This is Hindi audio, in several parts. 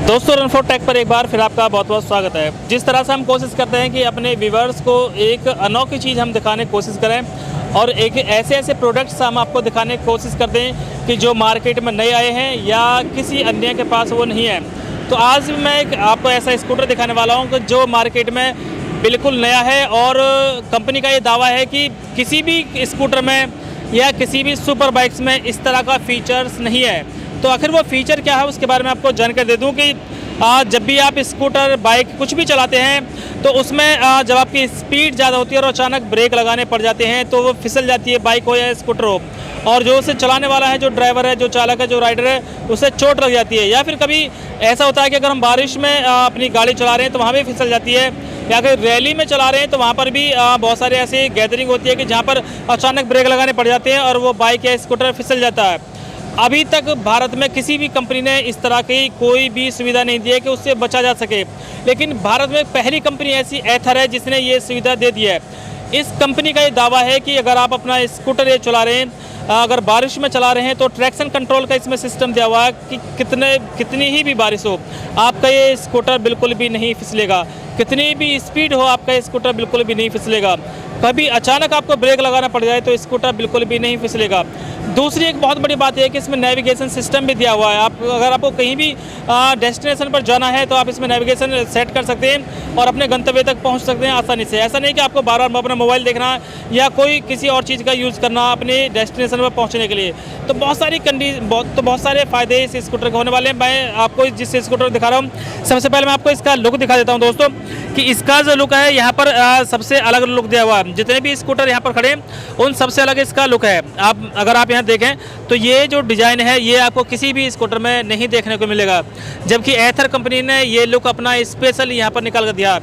दोस्तों रन4टेक पर एक बार फिर आपका बहुत बहुत स्वागत है। जिस तरह से हम कोशिश करते हैं कि अपने व्यूवर्स को एक अनोखी चीज़ हम दिखाने की कोशिश करें और एक ऐसे प्रोडक्ट्स हम आपको दिखाने की कोशिश करते हैं कि जो मार्केट में नए आए हैं या किसी अन्य के पास वो नहीं है। तो आज मैं एक आपको ऐसा स्कूटर दिखाने वाला हूँ कि जो मार्केट में बिल्कुल नया है और कंपनी का ये दावा है कि किसी भी स्कूटर में या किसी भी सुपर बाइक्स में इस तरह का फीचर्स नहीं है। तो आखिर वो फीचर क्या है उसके बारे में आपको जानकारी दे दूं कि जब भी आप स्कूटर बाइक कुछ भी चलाते हैं तो उसमें जब आपकी स्पीड ज़्यादा होती है और अचानक ब्रेक लगाने पड़ जाते हैं तो वो फिसल जाती है, बाइक हो या स्कूटर हो, और जो उसे चलाने वाला है, जो ड्राइवर है, जो चालक है, जो राइडर है, उसे चोट लग जाती है। या फिर कभी ऐसा होता है कि अगर हम बारिश में अपनी गाड़ी चला रहे हैं तो वहाँ भी फिसल जाती है, या अगर रैली में चला रहे हैं तो वहाँ पर भी बहुत सारे ऐसी गैदरिंग होती है कि जहाँ पर अचानक ब्रेक लगाने पड़ जाते हैं और वो बाइक या स्कूटर फिसल जाता है। अभी तक भारत में किसी भी कंपनी ने इस तरह की कोई भी सुविधा नहीं दी है कि उससे बचा जा सके, लेकिन भारत में पहली कंपनी ऐसी एथर है जिसने ये सुविधा दे दी है। इस कंपनी का ये दावा है कि अगर आप अपना स्कूटर ये चला रहे हैं, अगर बारिश में चला रहे हैं तो ट्रैक्शन कंट्रोल का इसमें सिस्टम दिया हुआ है कि कितनी ही भी बारिश हो आपका ये स्कूटर बिल्कुल भी नहीं फिसलेगा, कितनी भी स्पीड हो आपका ये स्कूटर बिल्कुल भी नहीं फिसलेगा। कभी अचानक आपको ब्रेक लगाना पड़ जाए तो स्कूटर बिल्कुल भी नहीं फिसलेगा। दूसरी एक बहुत बड़ी बात यह है कि इसमें नेविगेशन सिस्टम भी दिया हुआ है। अगर आपको कहीं भी डेस्टिनेशन पर जाना है तो आप इसमें नेविगेशन सेट कर सकते हैं और अपने गंतव्य तक पहुंच सकते हैं आसानी से। ऐसा नहीं कि आपको बार बार अपना मोबाइल देखना या कोई किसी और चीज़ का यूज़ करना अपने डेस्टिनेशन पर पहुंचने के लिए। तो बहुत सारे फ़ायदे इस स्कूटर के होने वाले हैं। मैं आपको जिस स्कूटर दिखा रहा हूँ, सबसे पहले मैं आपको इसका लुक दिखा देता हूँ दोस्तों, कि इसका जो लुक है यहाँ पर सबसे अलग लुक दिया हुआ है। जितने भी स्कूटर यहाँ पर खड़े हैं उन सबसे अलग इसका लुक है। अगर आप यहाँ देखें तो ये जो डिज़ाइन है ये आपको किसी भी स्कूटर में नहीं देखने को मिलेगा, जबकि एथर कंपनी ने ये लुक अपना स्पेशल यहाँ पर निकाल कर दिया।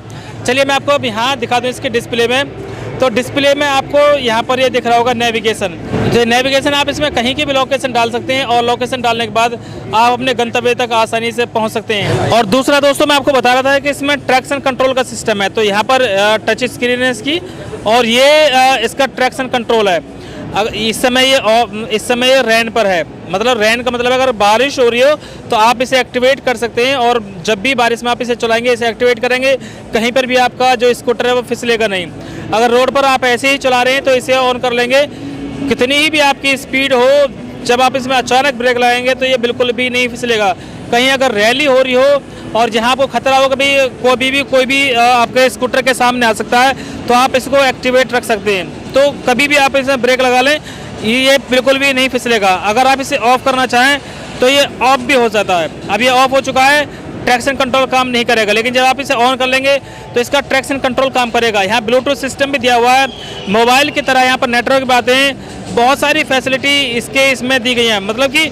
चलिए मैं आपको अब यहाँ दिखा दूँ इसके डिस्प्ले में। तो डिस्प्ले में आपको यहाँ पर ये दिख रहा होगा नेविगेशन। जो नेविगेशन आप इसमें कहीं की भी लोकेशन डाल सकते हैं और लोकेशन डालने के बाद आप अपने गंतव्य तक आसानी से पहुँच सकते हैं। और दूसरा दोस्तों मैं आपको बता रहा था कि इसमें ट्रैक्शन कंट्रोल का सिस्टम है। तो यहाँ पर टच स्क्रीन है इसकी और ये इसका ट्रैक्शन कंट्रोल है। इस समय ये रैन पर है, मतलब रैन का मतलब अगर बारिश हो रही हो तो आप इसे एक्टिवेट कर सकते हैं और जब भी बारिश में आप इसे चलाएंगे, इसे एक्टिवेट करेंगे, कहीं पर भी आपका जो स्कूटर है वो फिसलेगा नहीं। अगर रोड पर आप ऐसे ही चला रहे हैं तो इसे ऑन कर लेंगे, कितनी ही भी आपकी स्पीड हो, जब आप इसमें अचानक ब्रेक लगाएंगे तो ये बिल्कुल भी नहीं फिसलेगा। कहीं अगर रैली हो रही हो और जहाँ आपको खतरा हो कभी कोई भी आपके स्कूटर के सामने आ सकता है तो आप इसको एक्टिवेट रख सकते हैं। तो कभी भी आप इसमें ब्रेक लगा लें, ये बिल्कुल भी नहीं फिसलेगा। अगर आप इसे ऑफ करना चाहें तो ये ऑफ भी हो जाता है। अब ये ऑफ हो चुका है, ट्रैक्शन कंट्रोल काम नहीं करेगा, लेकिन जब आप इसे ऑन कर लेंगे तो इसका ट्रैक्शन कंट्रोल काम करेगा। यहाँ ब्लूटूथ सिस्टम भी दिया हुआ है, मोबाइल की तरह यहाँ पर नेटवर्क की बातें, बहुत सारी फैसिलिटी इसमें दी गई हैं। मतलब कि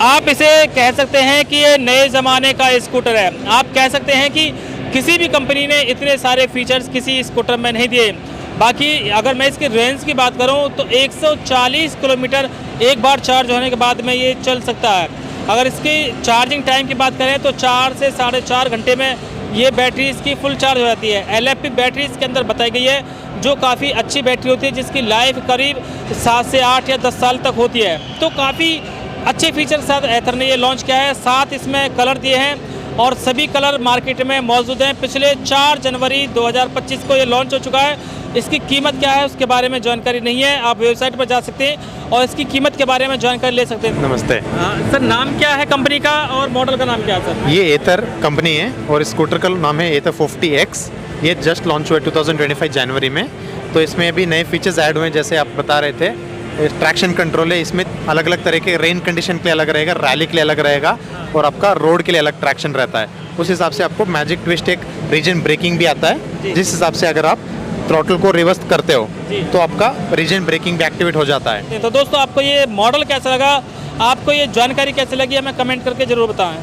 आप इसे कह सकते हैं कि ये नए ज़माने का स्कूटर है। आप कह सकते हैं कि किसी भी कंपनी ने इतने सारे फीचर्स किसी स्कूटर में नहीं दिए। बाकी अगर मैं इसकी रेंज की बात करूं तो 140 किलोमीटर एक बार चार्ज होने के बाद में ये चल सकता है। अगर इसकी चार्जिंग टाइम की बात करें तो 4 से 4.5 घंटे में ये बैटरी इसकी फुल चार्ज हो जाती है। LFP बैटरी इसके अंदर बताई गई है, जो काफ़ी अच्छी बैटरी होती है, जिसकी लाइफ करीब 7 से 8 या 10 साल तक होती है। तो काफ़ी अच्छे फीचर के साथ एथर ने ये लॉन्च किया है। 7 इसमें कलर दिए हैं और सभी कलर मार्केट में मौजूद हैं। पिछले 4 जनवरी 2025 को ये लॉन्च हो चुका है। इसकी कीमत क्या है उसके बारे में जानकारी नहीं है, आप वेबसाइट पर जा सकते हैं और इसकी कीमत के बारे में जानकारी ले सकते हैं। नमस्ते सर, नाम क्या है कंपनी का और मॉडल का नाम क्या है सर? ये एथर कंपनी है और स्कूटर का नाम है एथर 50X। ये जस्ट लॉन्च हुआ है 2025 जनवरी में। तो इसमें अभी नए फीचर्स ऐड हुए हैं, जैसे आप बता रहे थे। ट्रैक्शन कंट्रोल है, इसमें अलग अलग तरह के रेन कंडीशन के लिए अलग रहेगा, रैली के लिए अलग रहेगा और आपका रोड के लिए अलग ट्रैक्शन रहता है। उस हिसाब से आपको मैजिक ट्विस्ट एक रीजन ब्रेकिंग भी आता है, जिस हिसाब से अगर आप थ्रॉटल को रिवर्स करते हो तो आपका रीजन ब्रेकिंग भी एक्टिवेट हो जाता है। तो दोस्तों आपको ये मॉडल कैसा लगा, आपको ये जानकारी कैसे लगी, हमें कमेंट करके जरूर बताएं।